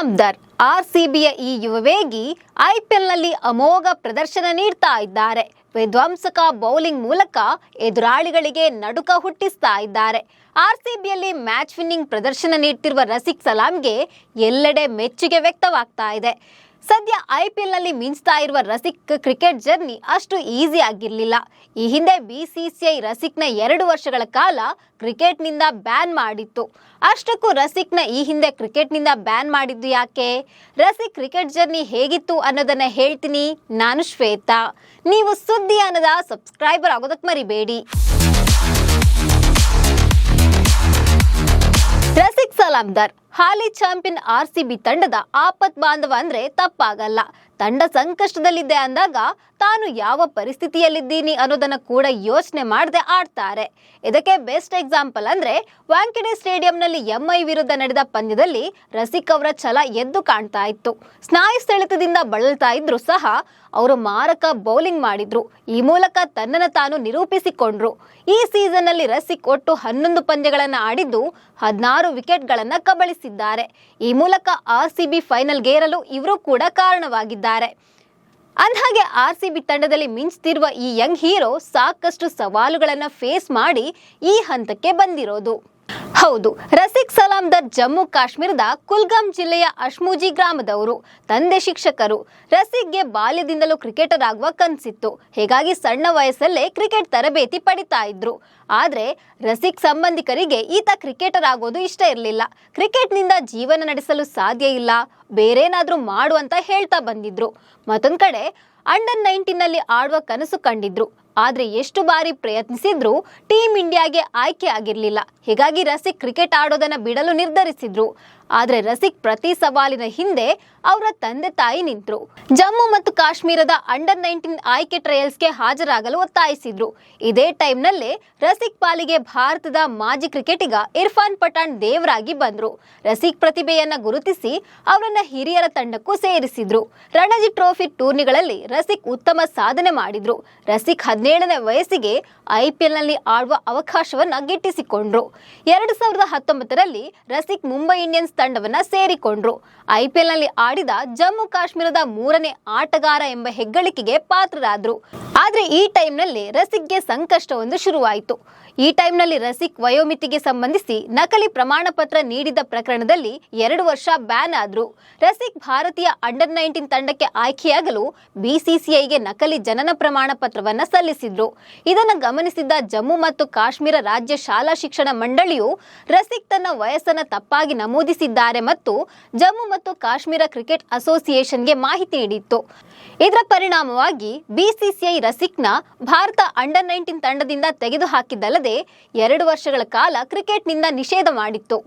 ಸಲಾಮ್ದರ್ ಆರ್ಸಿಬಿಯ ಈ ಯುವ ವೇಗಿ ಐಪಿಎಲ್ನಲ್ಲಿ ಅಮೋಘ ಪ್ರದರ್ಶನ ನೀಡ್ತಾ ಇದ್ದಾರೆ. ವಿಧ್ವಂಸಕ ಬೌಲಿಂಗ್ ಮೂಲಕ ಎದುರಾಳಿಗಳಿಗೆ ನಡುಕ ಹುಟ್ಟಿಸ್ತಾ ಇದ್ದಾರೆ. ಆರ್ಸಿಬಿಯಲ್ಲಿ ಮ್ಯಾಚ್ ವಿನ್ನಿಂಗ್ ಪ್ರದರ್ಶನ ನೀಡ್ತಿರುವ ರಸಿಕ್ ಸಲಾಮ್ಗೆ ಎಲ್ಲೆಡೆ ಮೆಚ್ಚುಗೆ ವ್ಯಕ್ತವಾಗ್ತಾ ಇದೆ. ಸದ್ಯ ಐಪಿಎಲ್ನಲ್ಲಿ ಮಿಂಚ್ತಾ ಇರುವ ರಸಿಕ್ ಕ್ರಿಕೆಟ್ ಜರ್ನಿ ಅಷ್ಟು ಈಸಿ ಆಗಿರಲಿಲ್ಲ. ಈ ಹಿಂದೆ ಬಿಸಿಸಿಐ ರಸಿಕ್ನ 2 ವರ್ಷಗಳ ಕಾಲ ಕ್ರಿಕೆಟ್ನಿಂದ ಬ್ಯಾನ್ ಮಾಡಿತ್ತು. ಅಷ್ಟಕ್ಕೂ ರಸಿಕ್ನ ಈ ಹಿಂದೆ ಕ್ರಿಕೆಟ್ನಿಂದ ಬ್ಯಾನ್ ಮಾಡಿದ್ದು ಯಾಕೆ? ರಸಿಕ್ ಕ್ರಿಕೆಟ್ ಜರ್ನಿ ಹೇಗಿತ್ತು ಅನ್ನೋದನ್ನ ಹೇಳ್ತೀನಿ. ನಾನು ಶ್ವೇತಾ. ನೀವು ಸುದ್ದಿ ಅನ್ನದ ಸಬ್ಸ್ಕ್ರೈಬರ್ ಆಗೋದಕ್ಕೆ ಮರಿಬೇಡಿ. ರಸಿಕ್ ಸಲಾಮ್ದರ್ ಹಾಲಿ ಚಾಂಪಿಯನ್ ಆರ್ಸಿಬಿ ತಂಡದ ಆಪತ್ ಬಾಂಧವ ಅಂದ್ರೆ ತಪ್ಪಾಗಲ್ಲ. ತಂಡ ಸಂಕಷ್ಟದಲ್ಲಿದೆ ಅಂದಾಗ ತಾನು ಯಾವ ಪರಿಸ್ಥಿತಿಯಲ್ಲಿದ್ದೀನಿ ಅನ್ನೋದನ್ನ ಕೂಡ ಯೋಚನೆ ಮಾಡದೆ ಆಡ್ತಾರೆ. ಇದಕ್ಕೆ ಬೆಸ್ಟ್ ಎಕ್ಸಾಂಪಲ್ ಅಂದ್ರೆ ವಾಂಖೆಡೆ ಸ್ಟೇಡಿಯಂನಲ್ಲಿ ಎಂಐ ವಿರುದ್ಧ ನಡೆದ ಪಂದ್ಯದಲ್ಲಿ ರಸಿಕ್ ಅವರ ಛಲ ಎದ್ದು ಕಾಣ್ತಾ ಇತ್ತು. ಸ್ನಾಯು ಸೆಳೆತದಿಂದ ಬಳಲ್ತಾ ಇದ್ರು ಸಹ ಅವರು ಮಾರಕ ಬೌಲಿಂಗ್ ಮಾಡಿದ್ರು. ಈ ಮೂಲಕ ತನ್ನನ್ನು ತಾನು ನಿರೂಪಿಸಿಕೊಂಡ್ರು. ಈ ಸೀಸನ್ ನಲ್ಲಿ ರಸಿಕ್ ಒಟ್ಟು 11 ಪಂದ್ಯಗಳನ್ನು ಆಡಿದ್ದು 16 ವಿಕೆಟ್ಗಳನ್ನು ಕಬಳಿಸಿದ್ದಾರೆ. ಈ ಮೂಲಕ ಆರ್ಸಿಬಿ ಫೈನಲ್ಗೇರಲು ಇವರು ಕೂಡ ಕಾರಣವಾಗಿದ್ದಾರೆ. ಅಂದಹಾಗೆ ಆರ್ಸಿಬಿ ತಂಡದಲ್ಲಿ ಮಿಂಚ್ತಿರುವ ಈ ಯಂಗ್ ಹೀರೋ ಸಾಕಷ್ಟು ಸವಾಲುಗಳನ್ನು ಫೇಸ್ ಮಾಡಿ ಈ ಹಂತಕ್ಕೆ ಬಂದಿರೋದು. ಹೌದು, ರಸಿಕ್ ಸಲಾಮ್ದರ್ ಜಮ್ಮು ಕಾಶ್ಮೀರದ ಕುಲ್ಗಾಮ್ ಜಿಲ್ಲೆಯ ಅಶ್ಮೂಜಿ ಗ್ರಾಮದವರು. ತಂದೆ ಶಿಕ್ಷಕರು. ರಸಿಕ್ಗೆ ಬಾಲ್ಯದಿಂದಲೂ ಕ್ರಿಕೆಟರ್ ಆಗುವ ಕನಸಿತ್ತು. ಹೀಗಾಗಿ ಸಣ್ಣ ವಯಸ್ಸಲ್ಲೇ ಕ್ರಿಕೆಟ್ ತರಬೇತಿ ಪಡಿತಾ ಇದ್ರು. ಆದ್ರೆ ರಸಿಕ್ ಸಂಬಂಧಿಕರಿಗೆ ಈತ ಕ್ರಿಕೆಟರ್ ಆಗೋದು ಇಷ್ಟ ಇರಲಿಲ್ಲ. ಕ್ರಿಕೆಟ್ನಿಂದ ಜೀವನ ನಡೆಸಲು ಸಾಧ್ಯ ಇಲ್ಲ, ಬೇರೇನಾದ್ರೂ ಮಾಡು ಅಂತ ಹೇಳ್ತಾ ಬಂದಿದ್ರು. ಮತ್ತೊಂದ್ ಕಡೆ ಅಂಡರ್-19 ನಲ್ಲಿ ಆಡುವ ಕನಸು ಕಂಡಿದ್ರು. ಆದ್ರೆ ಎಷ್ಟು ಬಾರಿ ಪ್ರಯತ್ನಿಸಿದ್ರು ಟೀಮ್ ಇಂಡಿಯಾಗೆ ಆಯ್ಕೆ ಆಗಿರ್ಲಿಲ್ಲ. ಹೀಗಾಗಿ ರಸಿಕ್ ಕ್ರಿಕೆಟ್ ಆಡೋದನ್ನ ಬಿಡಲು ನಿರ್ಧರಿಸಿದ್ರು. ಆದ್ರೆ ರಸಿಕ್ ಪ್ರತಿ ಸವಾಲಿನ ಹಿಂದೆ ಅವರ ತಂದೆ ತಾಯಿ ನಿಂತರು. ಜಮ್ಮು ಮತ್ತು ಕಾಶ್ಮೀರದ ಅಂಡರ್-19 ಆಯ್ಕೆ ಟ್ರಯಲ್ಸ್ಗೆ ಹಾಜರಾಗಲು ಒತ್ತಾಯಿಸಿದ್ರು. ಇದೇ ಟೈಮ್ನಲ್ಲೇ ರಸಿಕ್ ಪಾಲಿಗೆ ಭಾರತದ ಮಾಜಿ ಕ್ರಿಕೆಟಿಗ ಇರ್ಫಾನ್ ಪಠಾಣ್ ದೇವರಾಗಿ ಬಂದ್ರು. ರಸಿಕ್ ಪ್ರತಿಭೆಯನ್ನ ಗುರುತಿಸಿ ಅವರನ್ನ ಹಿರಿಯರ ತಂಡಕ್ಕೂ ಸೇರಿಸಿದ್ರು. ರಣಜಿ ಟ್ರೋಫಿ ಟೂರ್ನಿಗಳಲ್ಲಿ ರಸಿಕ್ ಉತ್ತಮ ಸಾಧನೆ ಮಾಡಿದ್ರು. ರಸಿಕ್ 17ನೇ ವಯಸ್ಸಿಗೆ ಐಪಿಎಲ್ನಲ್ಲಿ ಆಡುವ ಅವಕಾಶವನ್ನ ಗಿಟ್ಟಿಸಿಕೊಂಡ್ರು. 2019ರಲ್ಲಿ ರಸಿಕ್ ಮುಂಬೈ ಇಂಡಿಯನ್ಸ್ ತಂಡವನ್ನ ಸೇರಿಕೊಂಡ್ರು. ಐಪಿಎಲ್ನಲ್ಲಿ ಆಡಿದ ಜಮ್ಮು ಕಾಶ್ಮೀರದ 3ನೇ ಆಟಗಾರ ಎಂಬ ಹೆಗ್ಗಳಿಕೆಗೆ ಪಾತ್ರರಾದ್ರು. ಆದ್ರೆ ಈ ಟೈಮ್ನಲ್ಲಿ ರಸಿಕ್ಗೆ ಸಂಕಷ್ಟವೊಂದು ಶುರುವಾಯಿತು. ಈ ಟೈಮ್ನಲ್ಲಿ ರಸಿಕ್ ವಯೋಮಿತಿಗೆ ಸಂಬಂಧಿಸಿ ನಕಲಿ ಪ್ರಮಾಣ ಪತ್ರ ನೀಡಿದ ಪ್ರಕರಣದಲ್ಲಿ 2 ವರ್ಷ ಬ್ಯಾನ್ ಆದ್ರು. ರಸಿಕ್ ಭಾರತೀಯ ಅಂಡರ್-19 ತಂಡಕ್ಕೆ ಆಯ್ಕೆಯಾಗಲು ಬಿಸಿಸಿಐಗೆ ನಕಲಿ ಜನನ ಪ್ರಮಾಣ ಪತ್ರವನ್ನ ಸಲ್ಲಿಸಿದ್ರು. ಇದನ್ನು ಗಮನಿಸಿದ್ದ ಜಮ್ಮು ಮತ್ತು ಕಾಶ್ಮೀರ ರಾಜ್ಯ ಶಾಲಾ ಶಿಕ್ಷಣ ಮಂಡಳಿಯು ರಸಿಕ್ ತನ್ನ ವಯಸ್ಸನ್ನ ತಪ್ಪಾಗಿ ನಮೂದಿಸಿದ್ದಾರೆ ಮತ್ತು ಜಮ್ಮು ಮತ್ತು ಕಾಶ್ಮೀರ ಕ್ರಿಕೆಟ್ ಅಸೋಸಿಯೇಷನ್ಗೆ ಮಾಹಿತಿ ನೀಡಿತ್ತು. ಇದರ ಪರಿಣಾಮವಾಗಿ ಬಿಸಿಸಿಐ ರಸಿಕ್ನ ಭಾರತ ಅಂಡರ್-19 ತಂಡದಿಂದ ತೆಗೆದುಹಾಕಿದ್ದಲ್ಲದೆ 2 ವರ್ಷಗಳ ಕಾಲ ಕ್ರಿಕೆಟ್ನಿಂದ ನಿಷೇಧ ಮಾಡಿತ್ತು.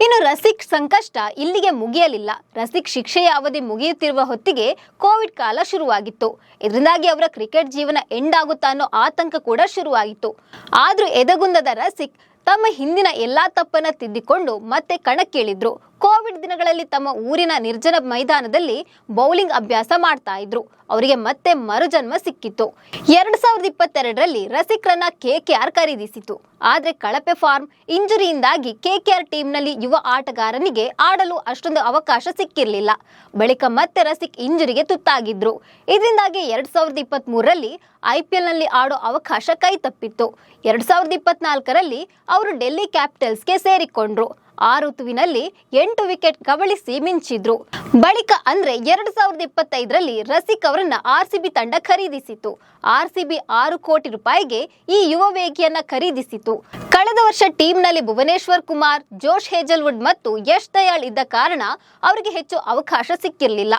ಇನ್ನು ರಸಿಕ್ ಸಂಕಷ್ಟ ಇಲ್ಲಿಗೆ ಮುಗಿಯಲಿಲ್ಲ. ರಸಿಕ್ ಶಿಕ್ಷೆಯ ಅವಧಿ ಮುಗಿಯುತ್ತಿರುವ ಹೊತ್ತಿಗೆ ಕೋವಿಡ್ ಕಾಲ ಶುರುವಾಗಿತ್ತು. ಇದರಿಂದಾಗಿ ಅವರ ಕ್ರಿಕೆಟ್ ಜೀವನ ಎಂಡ್ ಆಗುತ್ತಾ ಅನ್ನೋ ಆತಂಕ ಕೂಡ ಶುರುವಾಗಿತ್ತು. ಆದ್ರೂ ಎದೆಗುಂದದ ರಸಿಕ್ ತಮ್ಮ ಹಿಂದಿನ ಎಲ್ಲಾ ತಪ್ಪನ್ನ ತಿದ್ದಿಕೊಂಡು ಮತ್ತೆ ಕಣಕ್ಕಿಳಿದ್ರು. ಕೋವಿಡ್ ದಿನಗಳಲ್ಲಿ ತಮ್ಮ ಊರಿನ ನಿರ್ಜನ ಮೈದಾನದಲ್ಲಿ ಬೌಲಿಂಗ್ ಅಭ್ಯಾಸ ಮಾಡ್ತಾ ಇದ್ರು. ಅವರಿಗೆ ಮತ್ತೆ ಮರುಜನ್ಮ ಸಿಕ್ಕಿತ್ತು. 2022ರಲ್ಲಿ ರಸಿಕ್ರನ್ನ ಕೆಕೆಆರ್ ಖರೀದಿಸಿತು. ಆದ್ರೆ ಕಳಪೆ ಫಾರ್ಮ್, ಇಂಜುರಿಯಿಂದಾಗಿ ಕೆಕೆಆರ್ ಟೀಮ್ನಲ್ಲಿ ಯುವ ಆಟಗಾರನಿಗೆ ಆಡಲು ಅಷ್ಟೊಂದು ಅವಕಾಶ ಸಿಕ್ಕಿರಲಿಲ್ಲ. ಬಳಿಕ ಮತ್ತೆ ರಸಿಕ್ ಇಂಜುರಿಗೆ ತುತ್ತಾಗಿದ್ರು. ಇದರಿಂದಾಗಿ 2023ರಲ್ಲಿ ಐಪಿಎಲ್ನಲ್ಲಿ ಆಡೋ ಅವಕಾಶ ಕೈ ತಪ್ಪಿತ್ತು. 2024ರಲ್ಲಿ ಅವರು ಡೆಲ್ಲಿ ಕ್ಯಾಪಿಟಲ್ಸ್ಗೆ ಸೇರಿಕೊಂಡ್ರು. ಆ ಋತುವಿನಲ್ಲಿ 8 ವಿಕೆಟ್ ಕಬಳಿಸಿ ಮಿಂಚಿದ್ರು. ಬಳಿಕ ಅಂದ್ರೆ 2025ರಲ್ಲಿ ರಸಿಕ್ ಅವರನ್ನ ಆರ್ಸಿಬಿ ತಂಡ ಖರೀದಿಸಿತು. ಆರ್ಸಿಬಿ 6 ಕೋಟಿ ರೂಪಾಯಿಗೆ ಈ ಯುವ ವೇಗಿಯನ್ನ ಖರೀದಿಸಿತು. ಕಳೆದ ವರ್ಷ ಟೀಮ್ನಲ್ಲಿ ಭುವನೇಶ್ವರ್ ಕುಮಾರ್, ಜೋಶ್ ಹೇಜಲ್ವುಡ್ ಮತ್ತು ಯಶ್ ದಯಾಳ್ ಇದ್ದ ಕಾರಣ ಅವರಿಗೆ ಹೆಚ್ಚು ಅವಕಾಶ ಸಿಕ್ಕಿರಲಿಲ್ಲ.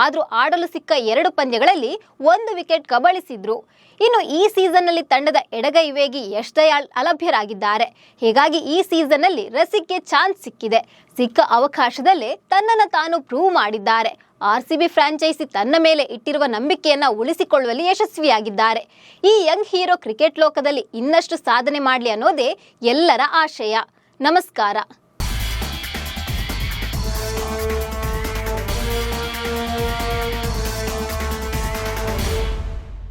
ಆದ್ರೂ ಆಡಲು ಸಿಕ್ಕ 2 ಪಂದ್ಯಗಳಲ್ಲಿ 1 ವಿಕೆಟ್ ಕಬಳಿಸಿದ್ರು. ಇನ್ನು ಈ ಸೀಸನ್ ನಲ್ಲಿ ತಂಡದ ಎಡಗೈ ವೇಗಿ ಯಶ್ ದಯಾಳ್ ಅಲಭ್ಯರಾಗಿದ್ದಾರೆ. ಹೀಗಾಗಿ ಈ ಸೀಸನ್ ನಲ್ಲಿ ರಸಿಕ್ಗೆ ಚಾನ್ಸ್ ಸಿಕ್ಕಿದೆ. ಸಿಕ್ಕ ಅವಕಾಶದಲ್ಲೇ ತನ್ನನ್ನು ತಾನು ಪ್ರೂವ್ ಮಾಡಿದ್ದಾರೆ. ಆರ್ಸಿಬಿ ಫ್ರಾಂಚೈಸಿ ತನ್ನ ಮೇಲೆ ಇಟ್ಟಿರುವ ನಂಬಿಕೆಯನ್ನ ಉಳಿಸಿಕೊಳ್ಳುವಲ್ಲಿ ಯಶಸ್ವಿಯಾಗಿದ್ದಾರೆ. ಈ ಯಂಗ್ ಹೀರೋ ಕ್ರಿಕೆಟ್ ಲೋಕದಲ್ಲಿ ಇನ್ನಷ್ಟು ಸಾಧನೆ ಮಾಡಲಿ ಅನ್ನೋದೇ ಎಲ್ಲರ ಆಶಯ. ನಮಸ್ಕಾರ.